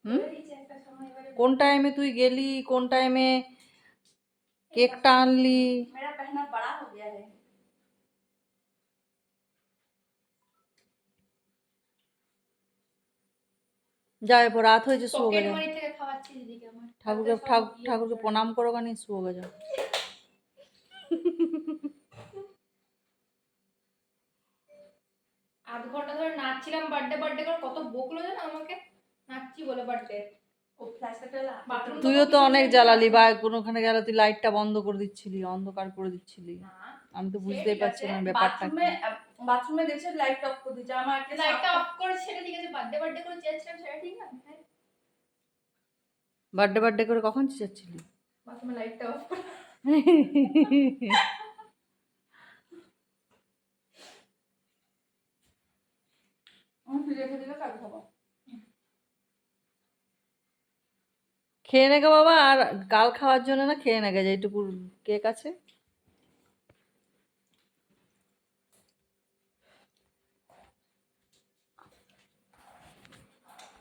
হুম, কোন টাইমে তুই গেলি, কোন টাইমে কেকটা আনলি? मेरा पहना बड़ा हो गया है। যা, এরপর রাত হয়েছে, শুয়োগে পকেট যাও। মানি থেকে খাওয়াচ্ছি দিদিকে আমার। ঠাকুরকে প্রণাম করো গানি, শুয়োগে যাও। আধ ঘন্টা ধরে নাচছিলাম বার্থডে বার্থডে করে, কত বকলো জানো আমাকে নাচছি বলে বার্থডে। ও ফ্ল্যাশটা টেলা বাথরুম তুইও তো অনেক জ্বালালি, বা কোনোখানে গেলে তুই লাইটটা বন্ধ করে দিচ্ছিলি, অন্ধকার করে দিচ্ছিলি। আমি তো বুঝতেই পারছি না ব্যাপারটা কি। বাথরুমে দেখছে লাইট অফ করে দিচ্ছে, আমার একটা লাইটটা অফ করে সেটা ঠিক আছে, বার্থডে বার্থডে করে চেয়েছিলাম সেটা ঠিক না। বার্থডে করে কখন চেঁচাচ্ছিলি? বাথরুমে লাইটটা অফ করে। রেখে দিলে কাজ খাবো। খেয়ে নেগে বাবা, আর কাল খাওয়ার জন্য না, খেয়ে নেগে, যেটুকু কেক আছে।